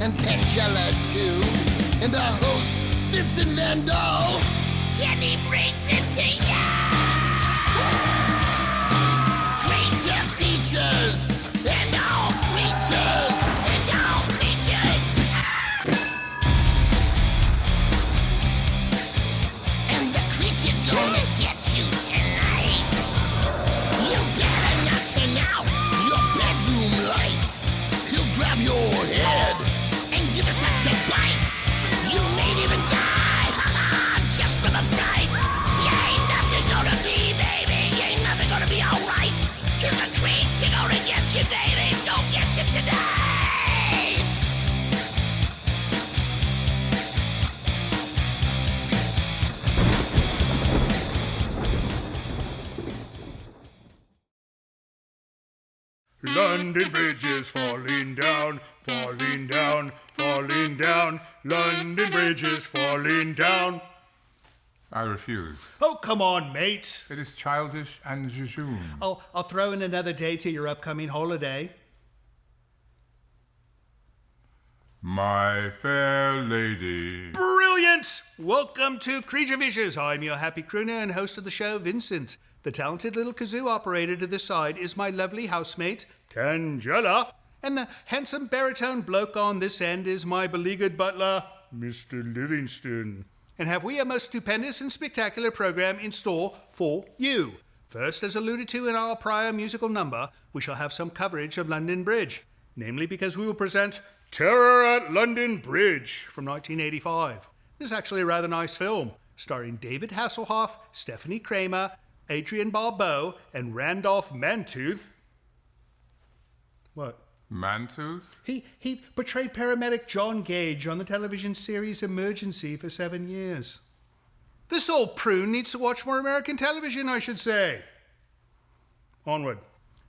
and Tangela too, and our host, Vincent Van Dahl. And he brings it to ya! Creature features, and all creatures, and all creatures. And the creature gonna get you tonight. You better not turn out your bedroom light. He'll grab your head and give it such a bite. You may even die, just from a fright. You ain't nothing gonna be, baby. You ain't nothing gonna be alright. 'Cause the creature gonna get you, baby. Gonna get you tonight. London Bridge is falling down, falling down, falling down. London Bridge is falling down. I refuse. Oh, come on, mate. It is childish and jejune. I'll throw in another day to your upcoming holiday. My fair lady. Brilliant! Welcome to Creature Features. I'm your happy crooner and host of the show, Vincent. The talented little kazoo operator to the side is my lovely housemate, Tangela. And the handsome baritone bloke on this end is my beleaguered butler, Mr. Livingston. And have we a most stupendous and spectacular program in store for you. First, as alluded to in our prior musical number, we shall have some coverage of London Bridge. Namely because we will present Terror at London Bridge from 1985. This is actually a rather nice film, starring David Hasselhoff, Stephanie Kramer, Adrian Barbeau, and Randolph Mantooth. What? Mantooth? He portrayed paramedic John Gage on the television series Emergency for 7 years. This old prune needs to watch more American television, I should say. Onward.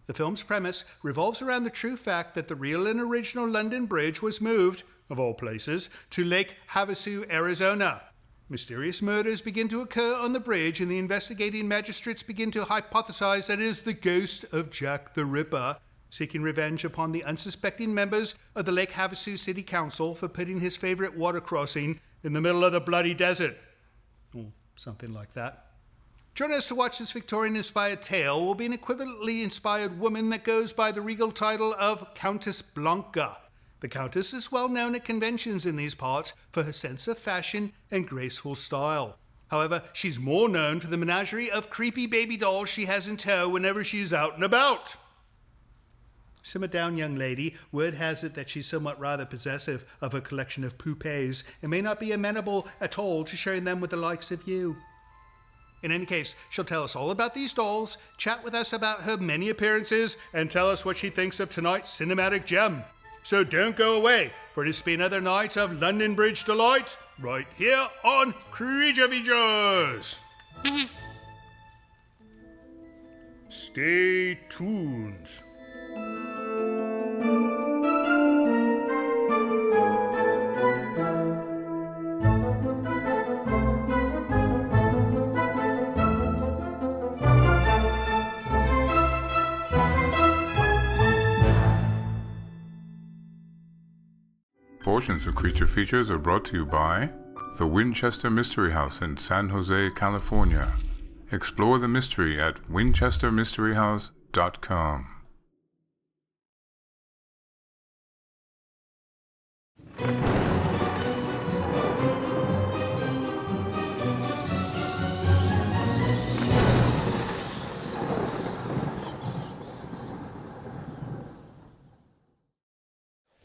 The film's premise revolves around the true fact that the real and original London Bridge was moved, of all places, to Lake Havasu, Arizona. Mysterious murders begin to occur on the bridge, and the investigating magistrates begin to hypothesize that it is the ghost of Jack the Ripper, seeking revenge upon the unsuspecting members of the Lake Havasu City Council for putting his favorite water crossing in the middle of the bloody desert. Or something like that. Join us to watch this Victorian-inspired tale will be an equivalently inspired woman that goes by the regal title of Countess Blanca. The Countess is well known at conventions in these parts for her sense of fashion and graceful style. However, she's more known for the menagerie of creepy baby dolls she has in tow whenever she's out and about. Simmer down, young lady. Word has it that she's somewhat rather possessive of her collection of poupées and may not be amenable at all to sharing them with the likes of you. In any case, she'll tell us all about these dolls, chat with us about her many appearances, and tell us what she thinks of tonight's cinematic gem. So don't go away, for this will be another night of London Bridge delight, right here on Creature Features. Stay tuned. Portions of Creature Features are brought to you by the Winchester Mystery House in San Jose, California. Explore the mystery at winchestermysteryhouse.com.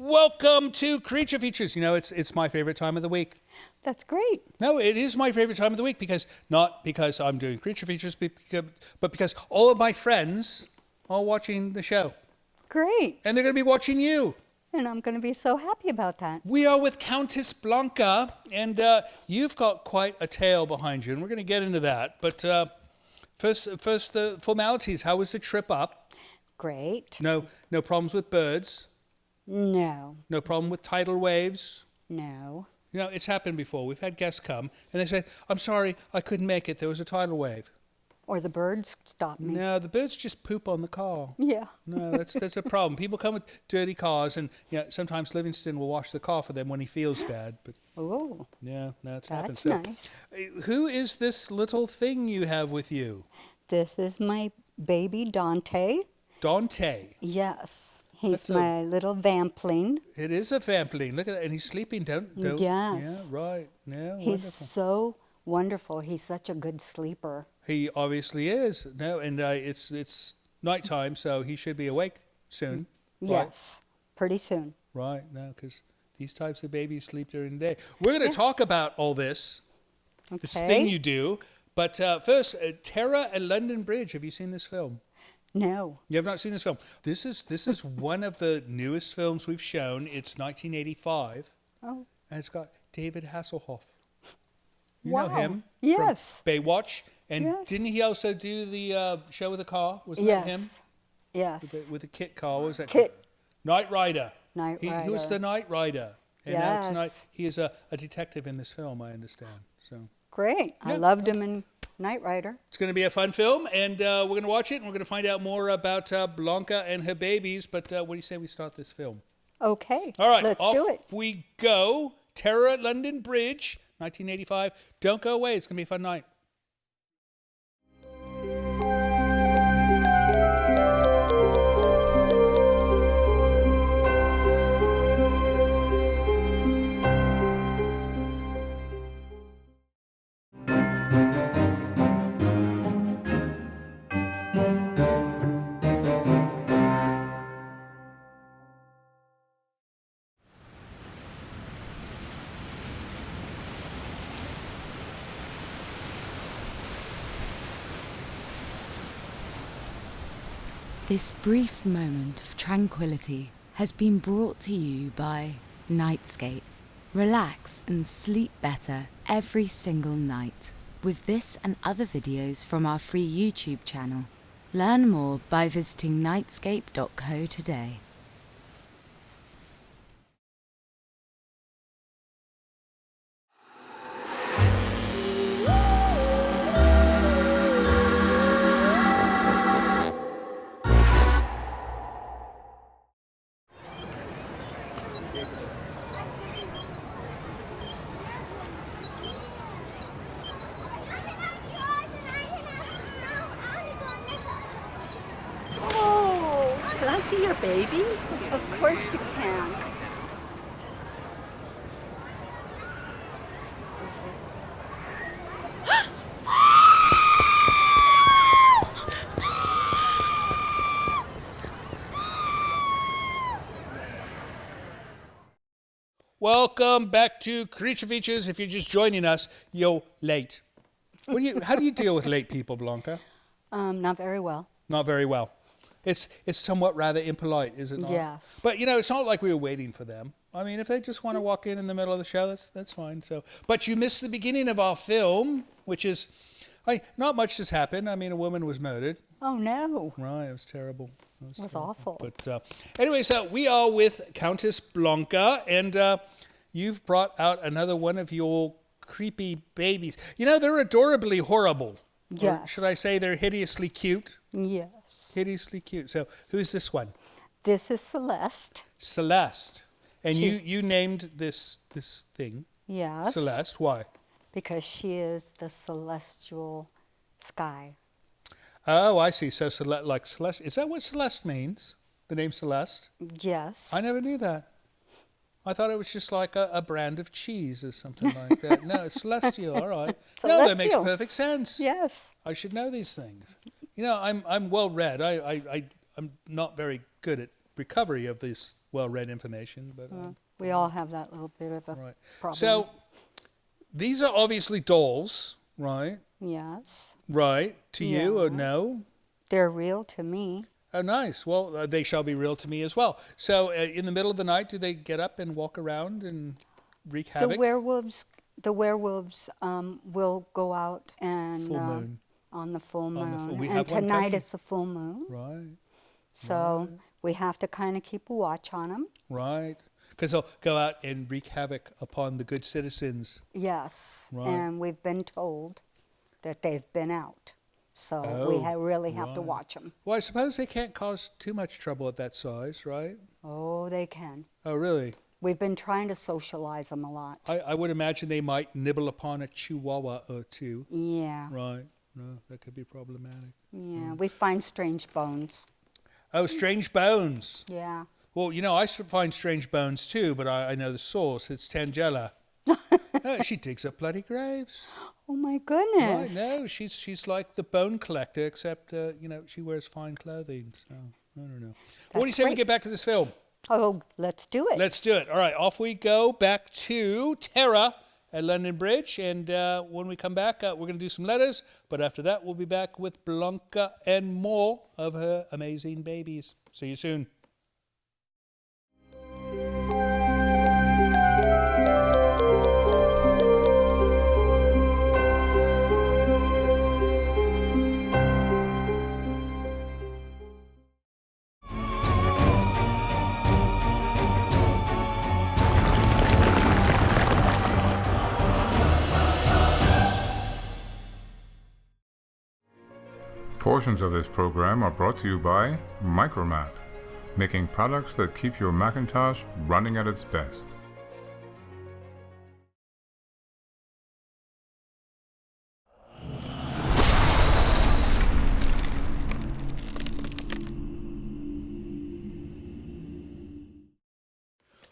Welcome to Creature Features. You know, it's my favorite time of the week. That's great. No, it is my favorite time of the week because not because I'm doing Creature Features, but because all of my friends are watching the show. Great. And they're going to be watching you. And I'm going to be so happy about that. We are with Countess Blanca, and you've got quite a tale behind you, and we're going to get into that. But first, the formalities. How was the trip up? Great. No problems with birds? No. No problem with tidal waves? No. You know, it's happened before. We've had guests come, and they say, I'm sorry, I couldn't make it. There was a tidal wave. Or the birds stop me. No, the birds just poop on the car. Yeah. No, that's a problem. People come with dirty cars, and sometimes Livingston will wash the car for them when he feels bad. But Oh, yeah, that's happened. that's So, nice. who is this little thing you have with you? This is my baby Dante. Dante. Yes. He's That's a- my little vampling. It is a vampling. Look at that, and he's sleeping. Don't. Yes. Yeah, right. Yeah, He's wonderful. so wonderful. He's such a good sleeper. He obviously is. No, and it's nighttime, so he should be awake soon. Right? Yes. Pretty soon. Right. No, because these types of babies sleep during the day. We're going to talk about all this thing you do. But first, Terror at London Bridge. Have you seen this film? No. You have not seen this film. This is one of the newest films we've shown. It's 1985. Oh. And it's got David Hasselhoff. You Wow. know him? Yes. From Baywatch. And Yes. didn't he also do the show with the car? Wasn't Yes. that him? Yes. With the Kit car. What was that? Kit. Knight Rider. Knight He was Rider. the Knight Rider. And now tonight Yes. he is a detective in this film, I understand. So Great. I Yeah. loved him in Knight Rider. it's going to be a fun film, and we're going to watch it, and we're going to find out more about Blanca and her babies. But what do you say we start this film? Okay. All right, Let's off do it. we go. Terror at London Bridge, 1985. Don't go away. It's going to be a fun night. This brief moment of tranquility has been brought to you by Nightscape. Relax and sleep better every single night with this and other videos from our free YouTube channel. Learn more by visiting nightscape.co today. Oh, can I see your baby? Of course you can. Welcome back to Creature Features. If you're just joining us, you're late. How do you deal with late people, Blanca? Not very well. Not very well. It's somewhat rather impolite, is it not? Yes. But it's not like we were waiting for them. I mean, if they just want to walk in the middle of the show, that's fine. So, but you missed the beginning of our film, which is, not much has happened. I mean, a woman was murdered. Oh, no. Right, it was terrible. It was awful. But anyway, so we are with Countess Blanca, and you've brought out another one of your creepy babies. They're adorably horrible. Or Yes. should I say they're hideously cute? Yes. Hideously cute. So who's this one? This is Celeste. Celeste. And She- you named this thing Yes. Celeste. Why? Because she is the celestial sky. Oh, I see. So like Celeste. Is that what Celeste means? The name Celeste? Yes. I never knew that. I thought it was just like a brand of cheese or something like that. No, it's celestial. All right. No, that makes Celestial. perfect sense. Yes. I should know these things. I'm well read. I'm not very good at recovery of this well read information, but We all have that little bit of a right. problem. So these are obviously dolls, right? Yes. Right. To you or Yeah. no? They're real to me. Oh, nice. Well, they shall be real to me as well. So in the middle of the night, do they get up and walk around and wreak havoc? The werewolves will go out and Full moon. on the full On the moon. full- we and have one tonight coming. it's the full moon. Right. So we have to kind of keep a watch on them. Right. Because they'll go out and wreak havoc upon the good citizens. Yes. Right. And we've been told that they've been out. So Oh, we really have to right. watch them. Well, I suppose they can't cause too much trouble at that size, right? Oh, they can. Oh, really? We've been trying to socialize them a lot. I would imagine they might nibble upon a chihuahua or two. Yeah. Right. No, that could be problematic. Yeah. We find strange bones. Oh, strange bones. Yeah. Well, I find strange bones too, but I know the source. It's Tangela. She digs up bloody graves. Oh my Right? goodness. No, she's like the bone collector, except she wears fine clothing. So I don't know. What do you say we great. get back to this film? Oh, let's do it. Let's do it. All right, off we go back to Tara at London Bridge, and when we come back, we're going to do some letters. But after that, we'll be back with Blanca and more of her amazing babies. See you soon. Portions of this program are brought to you by Micromat, making products that keep your Macintosh running at its best.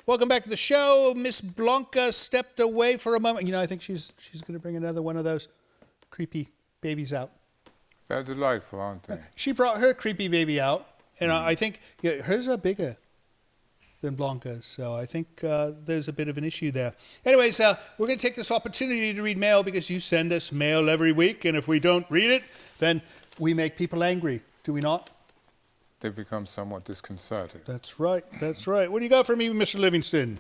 Welcome back to the show. Miss Blanca stepped away for a moment. I think she's going to bring another one of those creepy babies out. They're delightful, aren't they? She brought her creepy baby out, and I think hers are bigger than Blanca's, so I think there's a bit of an issue there. Anyways, we're going to take this opportunity to read mail because you send us mail every week, and if we don't read it, then we make people angry. Do we not? They become somewhat disconcerted. That's right. That's right. What do you got for me, Mr. Livingston?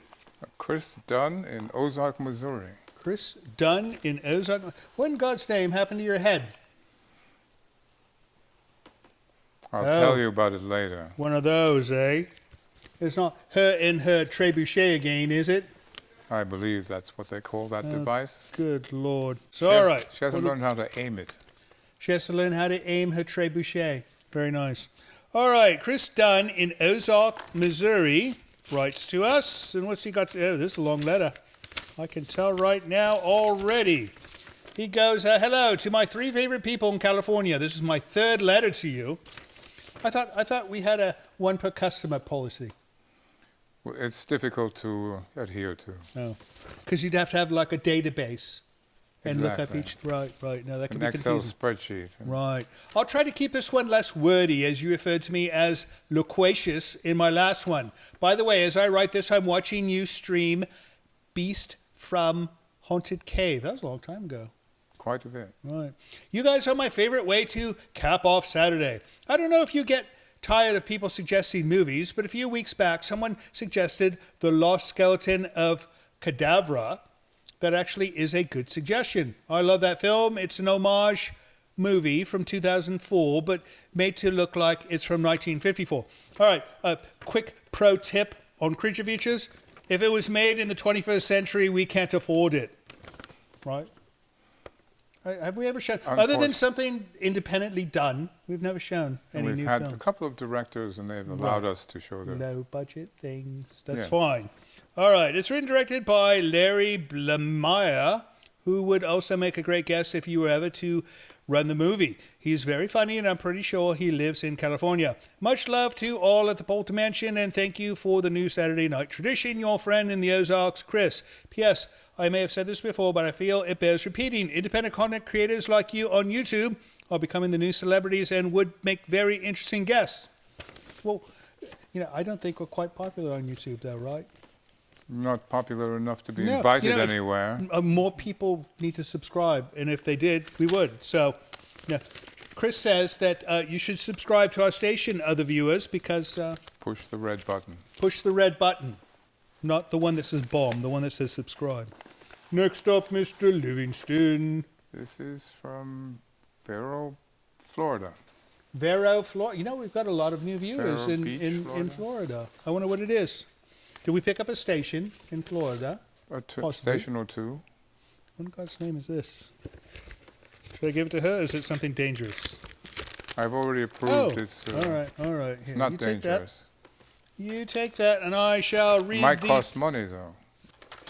Chris Dunn in Ozark, Missouri. Chris Dunn in Ozark. What in God's name happened to your head? I'll tell you about it later. One of those, eh? It's not her in her trebuchet again, is it? I believe that's what they call that device. Good Lord. So, all right. She hasn't learned how to aim it. She has to learn how to aim her trebuchet. Very nice. All right. Chris Dunn in Ozark, Missouri writes to us. And what's he got to... Oh, this is a long letter. I can tell right now already. He goes, hello to my 3 favorite people in California. This is my 3rd letter to you. I thought we had a one per customer policy. Well, it's difficult to adhere to. Oh, because you'd have to have like a database and look up Exactly. each. Right. No, that could An be Excel confusing. spreadsheet. Right. I'll try to keep this one less wordy, as you referred to me as loquacious in my last one. By the way, as I write this, I'm watching you stream Beast from Haunted Cave. That was a long time ago. Quite a bit. Right. You guys are my favorite way to cap off Saturday. I don't know if you get tired of people suggesting movies, but a few weeks back, someone suggested The Lost Skeleton of Cadavra. That actually is a good suggestion. I love that film. It's an homage movie from 2004, but made to look like it's from 1954. All right, a quick pro tip on creature features. If it was made in the 21st century, we can't afford it. Right? Have we ever shown, other than something independently done, we've never shown any We've new had films. a couple of directors and they've allowed us to show them. Low budget things. That's Yeah. fine. All right. It's written and directed by Larry Blamire, who would also make a great guest if you were ever to run the movie. He's very funny, and I'm pretty sure he lives in California. Much love to all at the Polter Mansion, and thank you for the new Saturday night tradition. Your friend in the Ozarks, Chris. P.S. I may have said this before, but I feel it bears repeating. Independent content creators like you on YouTube are becoming the new celebrities and would make very interesting guests. Well, I don't think we're quite popular on YouTube, though, right? Not popular enough to be No, invited if anywhere. more people need to subscribe, and if they did, we would. So, Chris says that you should subscribe to our station, other viewers, because Push the red button. push the red button, not the one that says bomb, the one that says subscribe. Next up, Mr. Livingston. This is from Vero, Florida. Vero, Florida. We've got a lot of new viewers Vero in, Beach, in Florida. Florida. I wonder what it is. Did we pick up a station in Florida? A Possibly. station or two. What in God's name is this? Should I give it to her, or is it something dangerous? I've already approved. Oh, It's all right. it's Here, not you take that. dangerous. You take that, and I shall read Might cost money, though.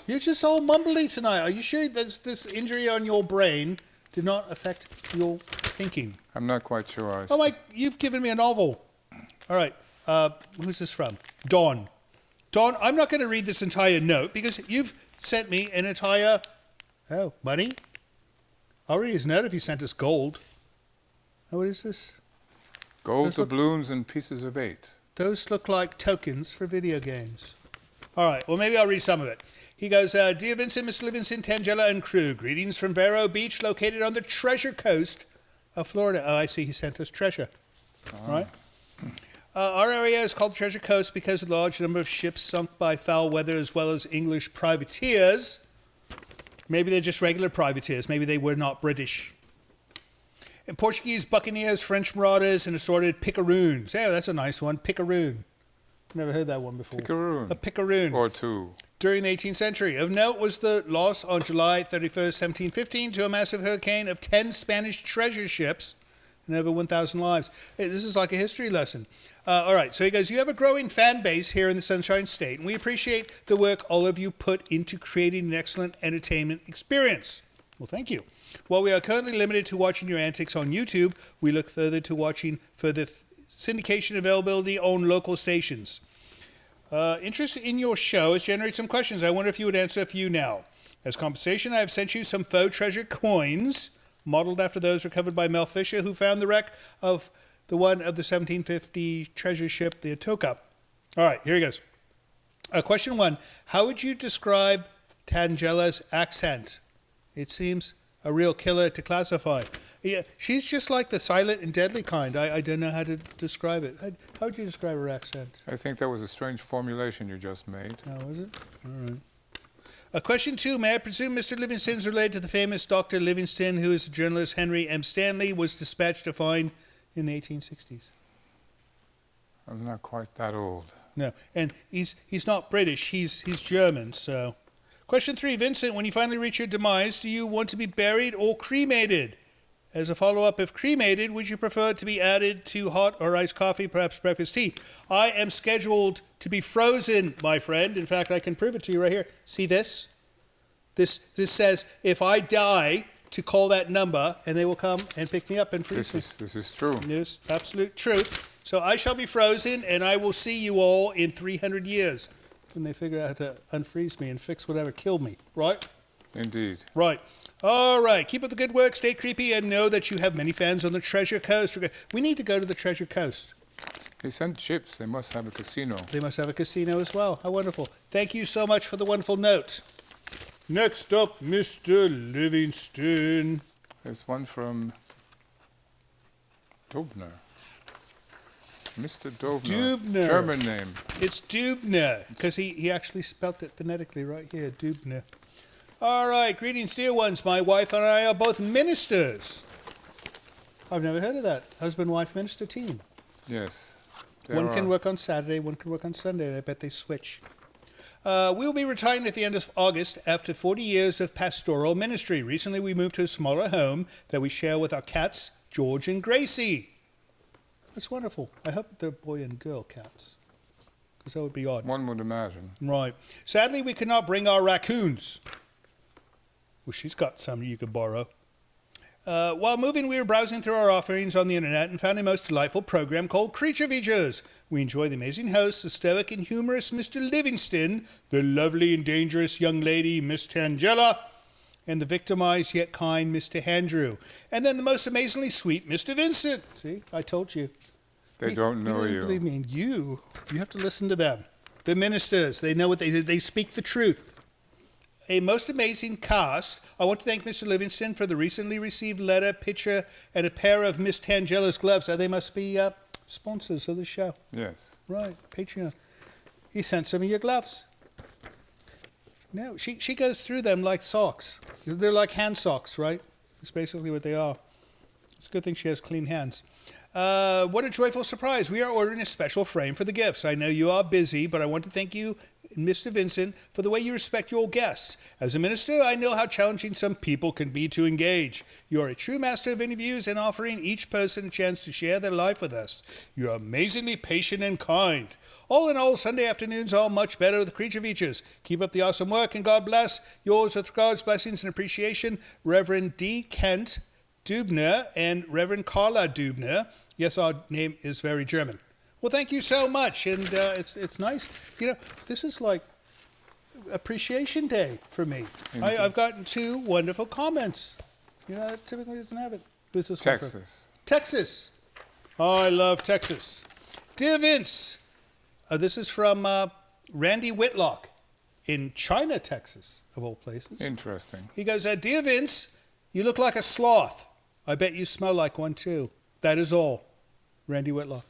You're just all mumbly tonight. Are you sure this injury on your brain did not affect your thinking? I'm not quite sure. Oh, you've given me a novel. All right. Who's this from? Dawn. Dawn, I'm not going to read this entire note because you've sent me an entire... Oh, money? I'll read his note if you sent us gold. Oh, what is this? Gold doubloons and pieces of 8. Those look like tokens for video games. All right, well, maybe I'll read some of it. He goes, Dear Vincent, Mr. Livingston, Tangela, and crew, greetings from Vero Beach, located on the Treasure Coast of Florida. Oh, I see, he sent us treasure. Right? Our area is called Treasure Coast because of the large number of ships sunk by foul weather as well as English privateers. Maybe they're just regular privateers. Maybe they were not British. And Portuguese buccaneers, French marauders, and assorted picaroons. Yeah, that's a nice one. Picaroon. Never heard that one before. Picaroon. A picaroon. Or 2. During the 18th century. Of note was the loss on July 31st, 1715, to a massive hurricane of 10 Spanish treasure ships and over 1,000 lives. Hey, this is like a history lesson. All right, so he goes, you have a growing fan base here in the Sunshine State, and we appreciate the work all of you put into creating an excellent entertainment experience. Well, thank you. While we are currently limited to watching your antics on YouTube, we look further to watching further syndication availability on local stations. Interest in your show has generated some questions. I wonder if you would answer a few now. As compensation, I have sent you some faux treasure coins, modeled after those recovered by Mel Fisher, who found the wreck of the one of the 1750 treasure ship, the Atoka. All right, here he goes. Question 1. How would you describe Tangela's accent? It seems a real killer to classify. Yeah, she's just like the silent and deadly kind. I don't know how to describe it. How would you describe her accent? I think that was a strange formulation you just made. Oh, was it? All right. Question 2. May I presume Mr. Livingston is related to the famous Dr. Livingston, who is the journalist Henry M. Stanley was dispatched to find in the 1860s? I'm not quite that old. No, and he's not British. He's German, so... Question 3. Vincent, when you finally reach your demise, do you want to be buried or cremated? As a follow-up, if cremated, would you prefer to be added to hot or iced coffee, perhaps breakfast tea? I am scheduled to be frozen, my friend. In fact, I can prove it to you right here. See this? This says, if I die, to call that number, and they will come and pick me up and freeze me. This is true. Yes, absolute truth. So I shall be frozen, and I will see you all in 300 years when they figure out how to unfreeze me and fix whatever killed me. Right? Indeed. Right. All right. Keep up the good work. Stay creepy, and know that you have many fans on the Treasure Coast. We need to go to the Treasure Coast. They sent ships. They must have a casino. They must have a casino as well. How wonderful. Thank you so much for the wonderful note. Next up, Mr. Livingston. There's one from Dubner. Mr. Dubner. German name. It's Dubner, because he actually spelt it phonetically right here, Dubner. All right, greetings, dear ones. My wife and I are both ministers. I've never heard of that. Husband-wife minister team. Yes. One can work on Saturday, one can work on Sunday, and I bet they switch. We will be retiring at the end of August after 40 years of pastoral ministry. Recently, we moved to a smaller home that we share with our cats, George and Gracie. That's wonderful. I hope they're boy and girl cats, because that would be odd. One would imagine. Right. Sadly, we could not bring our raccoons. Well, she's got some you could borrow. While moving, we were browsing through our offerings on the internet and found a most delightful program called Creature Features. We enjoy the amazing host, the stoic and humorous Mr. Livingston, the lovely and dangerous young lady, Miss Tangela, and the victimized yet kind Mr. Andrew. And then the most amazingly sweet Mr. Vincent. See, I told you. They don't know you. Believe me, you have to listen to them. The ministers, they know what they speak the truth. A most amazing cast. I want to thank Mr. Livingston for the recently received letter, picture, and a pair of Miss Tangela's gloves. They must be sponsors of the show. Yes. Right, Patreon. He sent some of your gloves. No, she goes through them like socks. They're like hand socks, right? That's basically what they are. It's a good thing she has clean hands. What a joyful surprise. We are ordering a special frame for the gifts. I know you are busy, but I want to thank you Mr. Vincent, for the way you respect your guests. As a minister, I know how challenging some people can be to engage. You are a true master of interviews and offering each person a chance to share their life with us. You are amazingly patient and kind. All in all, Sunday afternoons are much better with Creature Features. Keep up the awesome work, and God bless. Yours with regards, blessings, and appreciation, Reverend D. Kent Dubner and Reverend Carla Dubner. Yes, our name is very German. Well, thank you so much, and it's nice. You know, this is like Appreciation Day for me. I've gotten 2 wonderful comments. You know, that typically doesn't have it. Who's this one from? Texas. Texas. Oh, I love Texas. Dear Vince, this is from Randy Whitlock in China, Texas, of all places. Interesting. He goes, Dear Vince, you look like a sloth. I bet you smell like one, too. That is all. Randy Whitlock.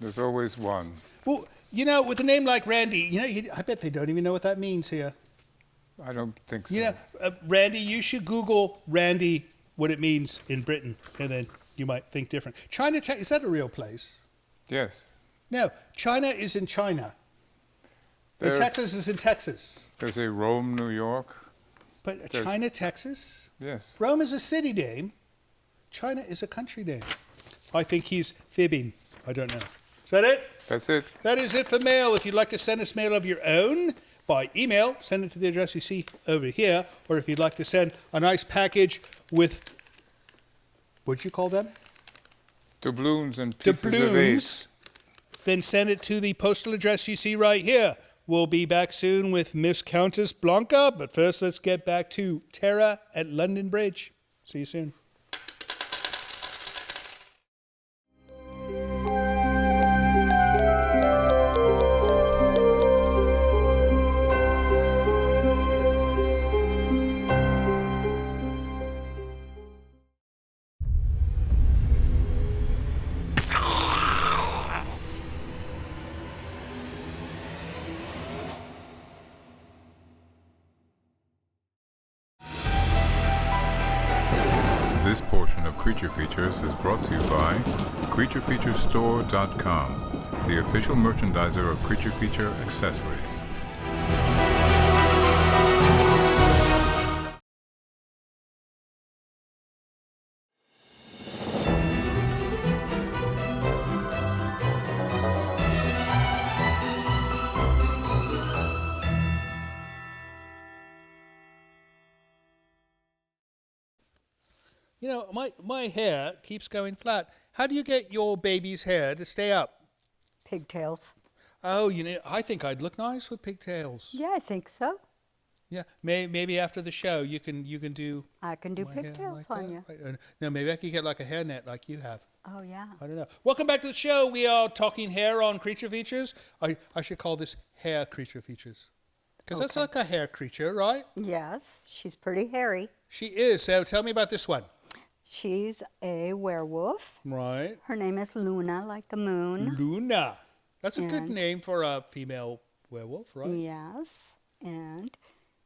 There's always one. Well, you know, with a name like Randy, you know, I bet they don't even know what that means here. I don't think so. You know, Randy, you should Google Randy, what it means in Britain, and then you might think different. Chinatown, is that a real place? Yes. No, China is in China. And Texas is in Texas. There's a Rome, New York. But China, Texas? Yes. Rome is a city name. China is a country name. I think he's fibbing. I don't know. Is that it? That's it. That is it for mail. If you'd like to send us mail of your own by email, send it to the address you see over here. Or if you'd like to send a nice package with, what'd you call them? Doubloons and pieces of Doubloons. eight. Then send it to the postal address you see right here. We'll be back soon with Miss Countess Blanca. But first, let's get back to Tara at London Bridge. See you soon. This portion of Creature Features is brought to you by CreatureFeatureStore.com, the official merchandiser of Creature Feature accessories. You know, my hair keeps going flat. How do you get your baby's hair to stay up? Pigtails. Oh, you know, I think I'd look nice with pigtails. Yeah, I think so. Yeah, maybe after the show you can do. I can do my hair pigtails like on that. you. Right. No, maybe I could get like a hairnet like you have. Oh, yeah. I don't know. Welcome back to the show. We are talking hair on Creature Features. I should call this Hair Creature Features. Because that's like a hair creature, right? Yes, she's pretty hairy. She is. So tell me about this one. She's a werewolf. Right. Her name is Luna, like the moon. Luna. That's a good And- name for a female werewolf, right? Yes, and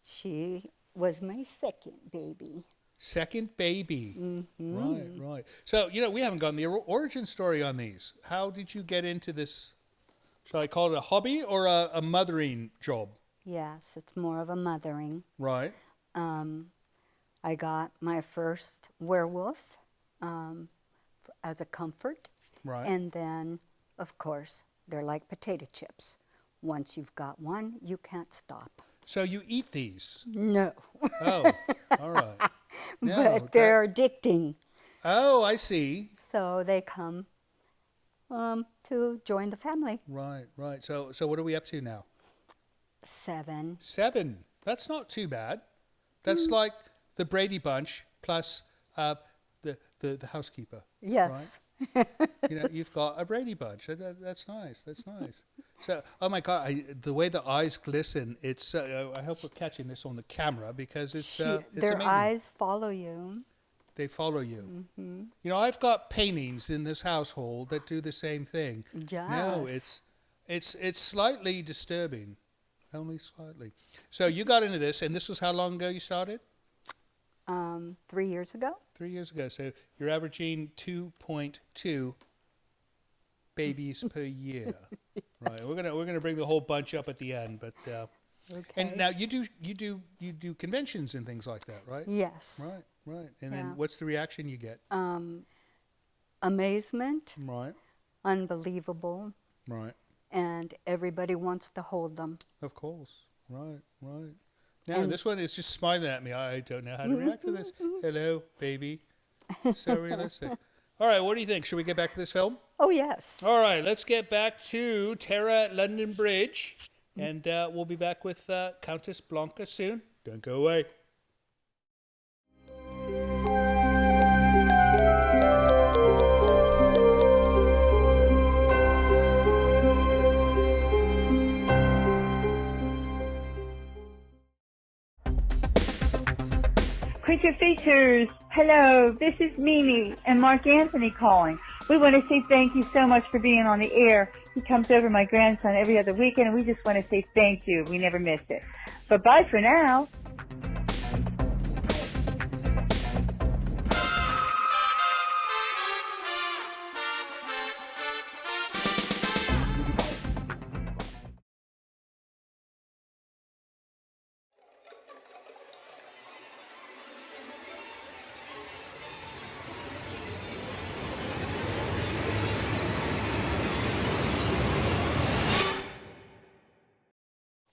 she was my second baby. Second baby. Mm-hmm. Right. So, you know, we haven't gotten the origin story on these. How did you get into this? Shall I call it a hobby or a mothering job? Yes, it's more of a mothering. Right. I got my first werewolf as a comfort. Right. And then, of course, they're like potato chips. Once you've got one, you can't stop. So you eat these? No. Oh, all right. No, But they're addicting. Oh, I see. So they come to join the family. Right. So what are we up to now? 7. 7. That's not too bad. That's like the Brady Bunch plus the housekeeper. Yes. You know, you've got a Brady Bunch. That's nice. So, oh my God, the way the eyes glisten, it's. I hope we're catching this on the camera because it's Their amazing. eyes follow you. They follow you. You know, I've got paintings in this household that do the same thing. No, Yes. it's slightly disturbing, only slightly. So you got into this, and this was how long ago you started? 3 years ago. 3 years ago. So you're averaging 2.2 babies per year. Right. We're gonna bring the whole bunch up at the end, but Okay. and now you do conventions and things like that, right? Yes. Right. And Yeah. then what's the reaction you get? Amazement, Right. unbelievable, Right. and everybody wants to hold them. Of course. Right. Now And- this one is just smiling at me. I don't know how to react to this. Hello, baby. So realistic. All right, what do you think? Should we get back to this film? Oh, yes. All right, let's get back to Terror at London Bridge. And we'll be back with Countess Blanca soon. Don't go away. Creature Features. Hello, this is Mimi and Mark Anthony calling. We want to say thank you so much for being on the air. He comes over, my grandson, every other weekend, and we just want to say thank you. We never miss it. But bye for now.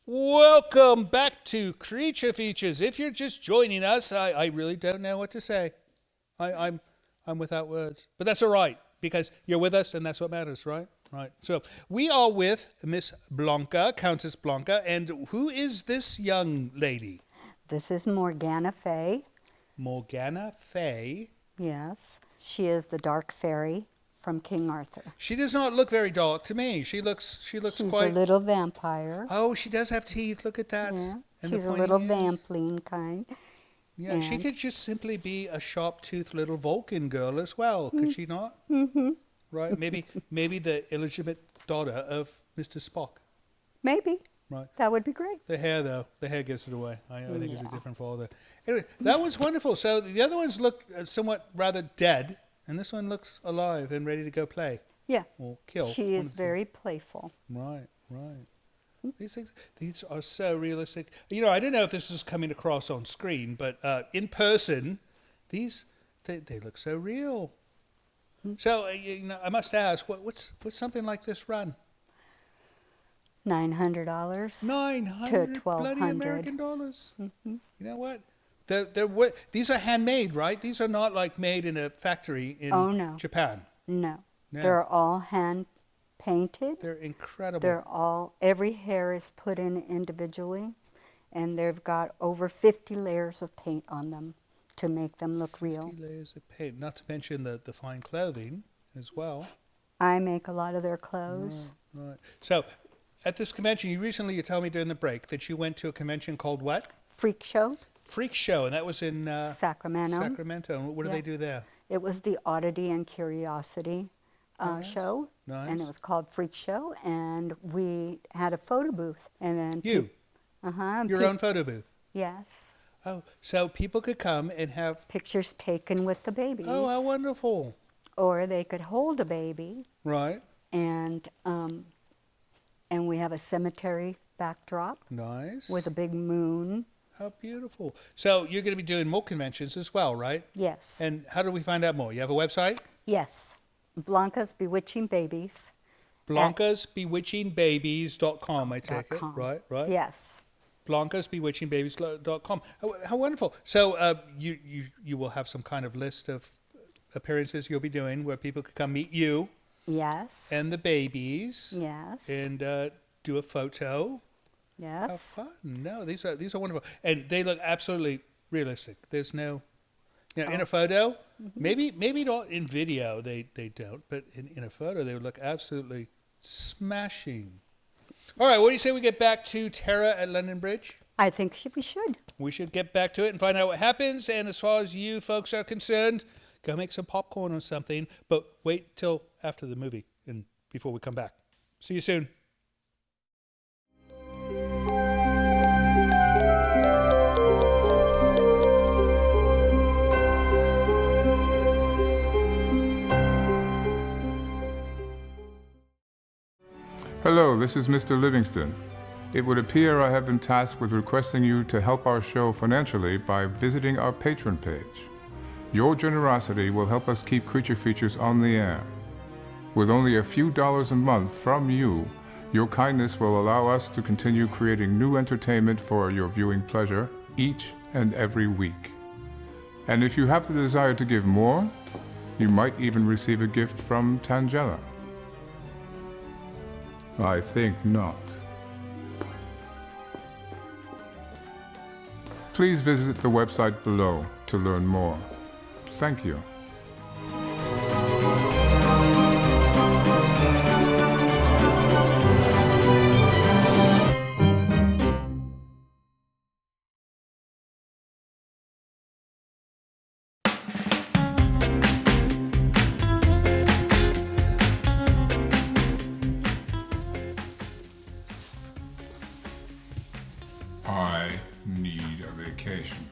Welcome back to Creature Features. If you're just joining us, I really don't know what to say. I'm without words. But that's all right, because you're with us, and that's what matters, right? Right. So we are with Miss Blanca, Countess Blanca, and who is this young lady? This is Morgana Fay. Morgana Fay. Yes. She is the dark fairy from King Arthur. She does not look very dark to me. She looks She's quite. a little vampire. Oh, she does have teeth. Look at that. Yeah. And the She's a pointy little ears. vampling kind. Yeah, she And- could just simply be a sharp-toothed little Vulcan girl as well, could she not? Mm-hmm. Right? Maybe the illegitimate daughter of Mr. Spock. Maybe. Right. That would be great. The hair, though, the hair gives it away. I think it's a Yeah. different father. Anyway, that one's wonderful. So the other ones look somewhat rather dead, and this one looks alive and ready to go play Yeah. or kill. She One is of the two. very playful. Right. These are so realistic. You know, I don't know if this is coming across on screen, but in person, they look so real. So I must ask, what's something like this run? $900 $900 to bloody $1,200. American dollars. You know what? These are handmade, right? These are not like made in a factory in Oh, no. Japan. No. No. They're all hand painted. They're incredible. They're all, every hair is put in individually, and they've got over 50 layers of paint on them to make them look 50 real. layers of paint, not to mention the fine clothing as well. I make a lot of their clothes. Right. So, at this convention, you told me during the break that you went to a convention called what? Freak Show, Freak Show, and that was in Sacramento. Sacramento. And what do Yeah. they do there? It was the Oddity and Curiosity show, Nice. and it was called Freak Show, and we had a photo booth. And then You, your own photo booth. Yes, Oh, so people could come and have. pictures taken with the babies. Oh, how wonderful! Or they could hold a baby, Right. and we have a cemetery backdrop Nice. with a big moon. How beautiful. So you're going to be doing more conventions as well, right? Yes. And how do we find out more? You have a website? Yes. Blanca's Bewitching Babies. BlancasBewitchingBabies.com, I take it. .com. Right. Yes. BlancasBewitchingBabies.com. How wonderful. So you will have some kind of list of appearances you'll be doing where people could come meet you Yes. and the babies Yes. and do a photo. How Yes. fun. No, these are wonderful. And they look absolutely realistic. There's no, in a photo, maybe not in video, they don't, but in a photo, they would look absolutely smashing. All right, what do you say we get back to Terror at London Bridge? I think we should. We should get back to it and find out what happens. And as far as you folks are concerned, go make some popcorn or something, but wait till after the movie and before we come back. See you soon. Hello, this is Mr. Livingston. It would appear I have been tasked with requesting you to help our show financially by visiting our Patreon page. Your generosity will help us keep Creature Features on the air. With only a few dollars a month from you, your kindness will allow us to continue creating new entertainment for your viewing pleasure each and every week. And if you have the desire to give more, you might even receive a gift from Tangela. I think not. Please visit the website below to learn more. Thank you. I need a vacation.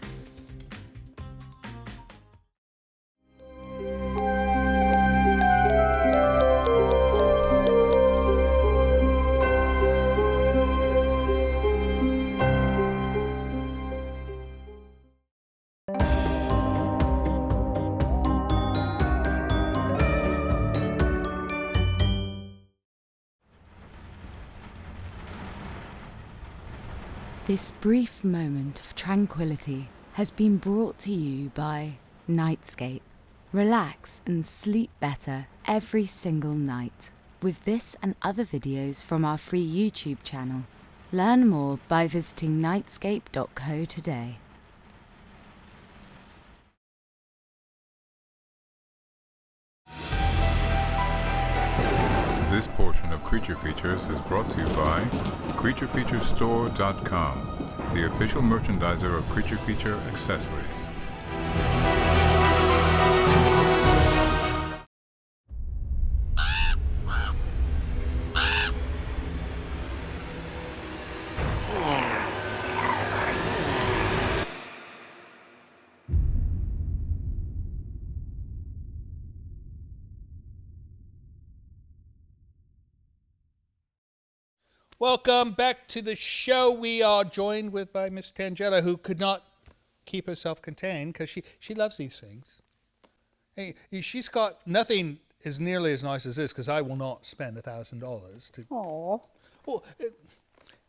This brief moment of tranquility has been brought to you by Nightscape. Relax and sleep better every single night with this and other videos from our free YouTube channel. Learn more by visiting nightscape.co today. This portion of Creature Features is brought to you by CreatureFeatureStore.com, the official merchandiser of Creature Feature accessories. Welcome back to the show. We are joined by Miss Tangela, who could not keep herself contained because she loves these things. Hey, she's got nothing as nearly as nice as this because I will not spend $1,000 to. Oh, Oh,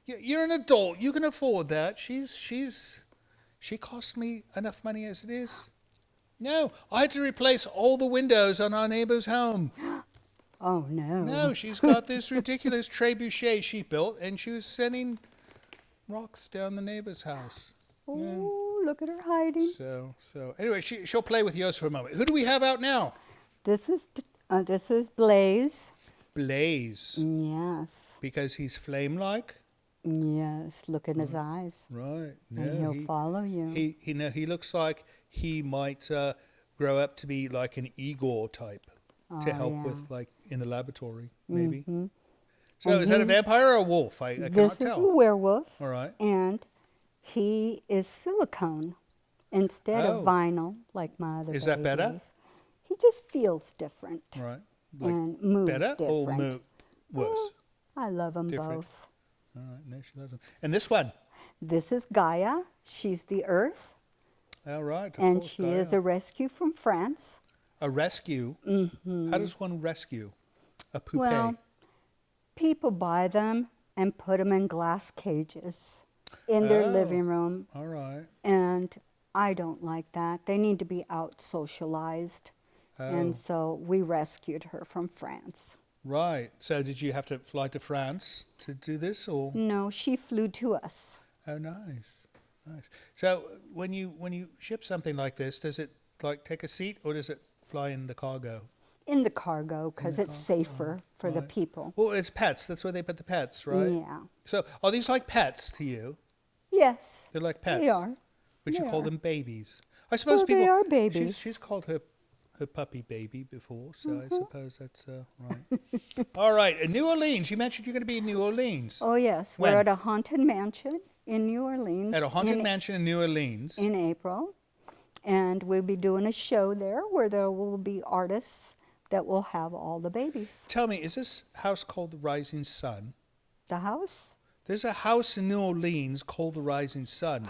you're an adult. You can afford that. She costs me enough money as it is. No, I had to replace all the windows on our neighbor's home. oh no. No, she's got this ridiculous trebuchet she built, and she was sending rocks down the neighbor's house. Oh, look at her hiding. So anyway, she'll play with yours for a moment. Who do we have out now? This is Blaze. Blaze, Yes. because he's flame-like. Yes. Look in his eyes. Right. And he'll follow you. He looks like he might grow up to be like an Igor type to help with like in the laboratory maybe. Mm-hmm. So And is that a vampire or a wolf? I This cannot is tell. a werewolf. All right. And he is silicone instead Oh. of vinyl like my other Is that better? babies. He just feels different. All right. Like and moves better or different. worse? I love them Different. both. All right. No, she loves them. And this one. This is Gaia. She's the Earth, All right. Of and course, she is a rescue from France. a rescue. Mm-hmm. How does one rescue a poupée? Well, people buy them and put them in glass cages in their Oh. living room, All right. and I don't like that. They need to be out socialized. And so we rescued her from France. Right. So did you have to fly to France to do this, or? No, she flew to us. Oh, nice. So when you ship something like this, does it like take a seat or does it fly in the cargo? In the cargo, because it's safer for the Right. people. Well, it's pets. That's where they put the pets, right? Yeah. So are these like pets to you? Yes. They're like pets. They are. But you They call are. them babies. I suppose Well, people. they are babies. She's called her puppy baby before, so Mm-hmm. I suppose that's right. All right. In New Orleans, you mentioned you're going to be in New Orleans. Oh, yes. When? We're at a haunted mansion in New Orleans. At a haunted mansion in New Orleans. In April. And we'll be doing a show there where there will be artists that will have all the babies. Tell me, is this house called the Rising Sun? The house? There's a house in New Orleans called the Rising Sun.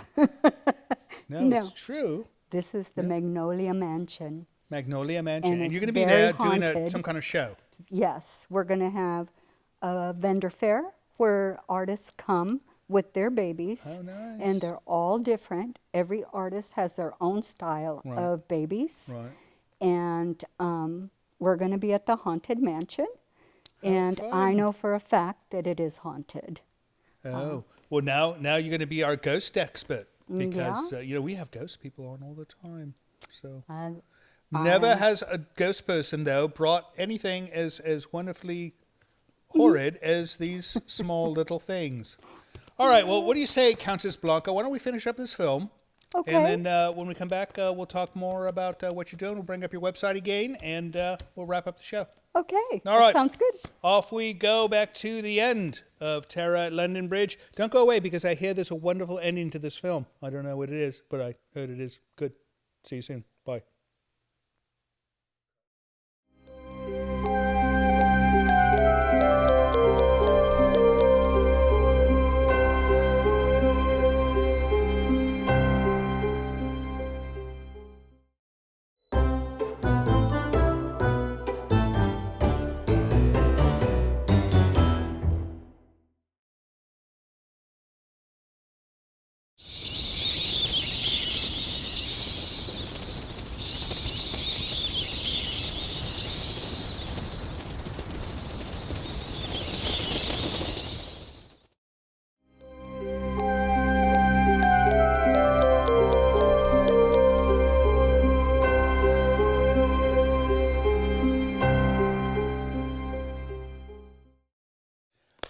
No. It's true. This is the Magnolia Mansion. Magnolia Mansion. And And you're it's going to be very there doing haunted. some kind of show. Yes, we're going to have a vendor fair where artists come with their babies. Oh, nice. And they're all different. Every artist has their own style Right. of babies. Right. And we're going to be at the Haunted Mansion. And I fun. know for a fact that it is haunted. Oh, well, now you're going to be our ghost expert because, Yeah. we have ghost people on all the time. So I- never has a ghost person, though, brought anything as wonderfully horrid as these small little things. All right, well, what do you say, Countess Blanca? Why don't we finish up this film? Okay. And then when we come back, we'll talk more about what you're doing. We'll bring up your website again, and we'll wrap up the show. Okay. All right. That sounds good. Off we go back to the end of Terror at London Bridge. Don't go away because I hear there's a wonderful ending to this film. I don't know what it is, but I heard it is good. See you soon. Bye.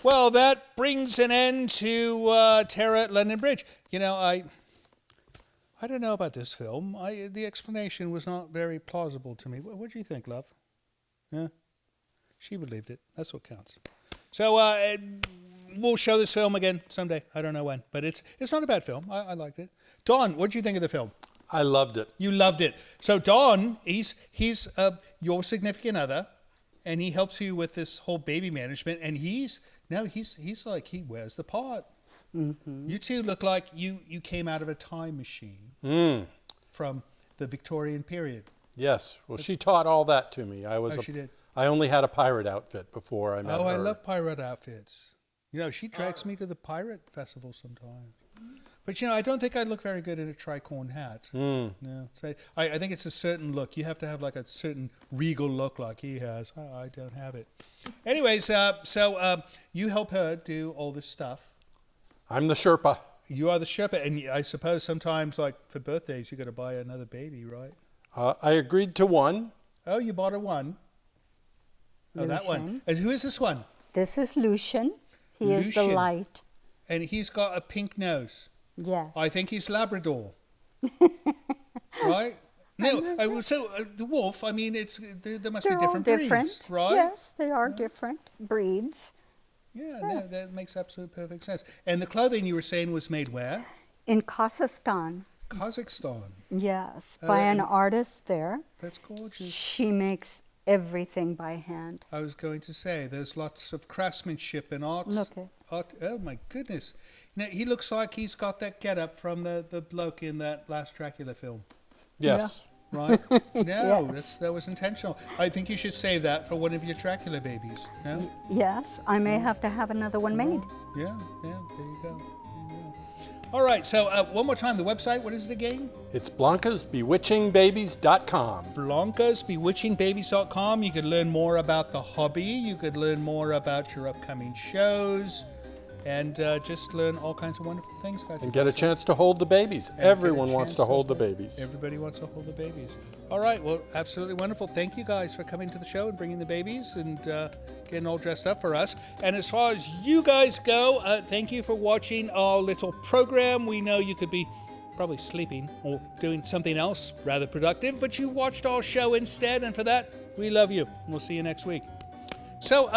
Well, that brings an end to Terror at London Bridge. I don't know about this film. The explanation was not very plausible to me. What do you think, love? Yeah? She believed it. That's what counts. So we'll show this film again someday. I don't know when, but it's not a bad film. I liked it. Don, what did you think of the film? I loved it. You loved it. So Don, he's your significant other, and he helps you with this whole baby management, and he's like, he wears the part. Mm-hmm. You two look like you came out of a time machine from the Victorian period. Yes. Well, she taught all that to me. She did. I only had a pirate outfit before I met her. Oh, I love pirate outfits. She drags me to the pirate festival sometimes. But, I don't think I'd look very good in a tricorn hat. No. So I think it's a certain look. You have to have like a certain regal look like he has. I don't have it. Anyways, so you help her do all this stuff. I'm the Sherpa. You are the Sherpa. And I suppose sometimes, like for birthdays, you got to buy another baby, right? I agreed to one. Oh, you bought her one. Oh, that one. And who is this one? This is Lucian. He is the Lucian. LITE. And he's got a pink nose. Yes. I think he's Labrador. Right? No, so the wolf, I mean, there must They're be all different different. breeds, right? Yes, they are different breeds. Yeah, no, that makes absolute perfect sense. And the clothing you were saying was made where? In Kazakhstan. Kazakhstan. Yes, by an artist there. That's gorgeous. She makes everything by hand. I was going to say, there's lots of craftsmanship and art. Okay. Art. Oh my goodness! He looks like he's got that get-up from the bloke in that last Dracula film. Yes. Right? No, Yes. that was intentional. I think you should save that for one of your Dracula babies. No? Yes, I may have to have another one made. Yeah, there you go. All right, so one more time, the website, what is it again? It's blancasbewitchingbabies.com. blancasbewitchingbabies.com. You could learn more about the hobby. You could learn more about your upcoming shows. And just learn all kinds of wonderful things about And get a chance to hold the babies. And get a Everyone wants chance to hold the babies. Everybody wants to hold the babies. All right, well, absolutely wonderful. Thank you guys for coming to the show and bringing the babies and getting all dressed up for us. And as far as you guys go, thank you for watching our little program. We know you could be probably sleeping or doing something else rather productive, but you watched our show instead, and for that, we love you. We'll see you next week. So,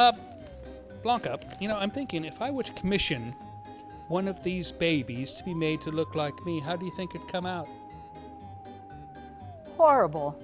Blanca, I'm thinking if I were to commission one of these babies to be made to look like me, how do you think it'd come out? Horrible.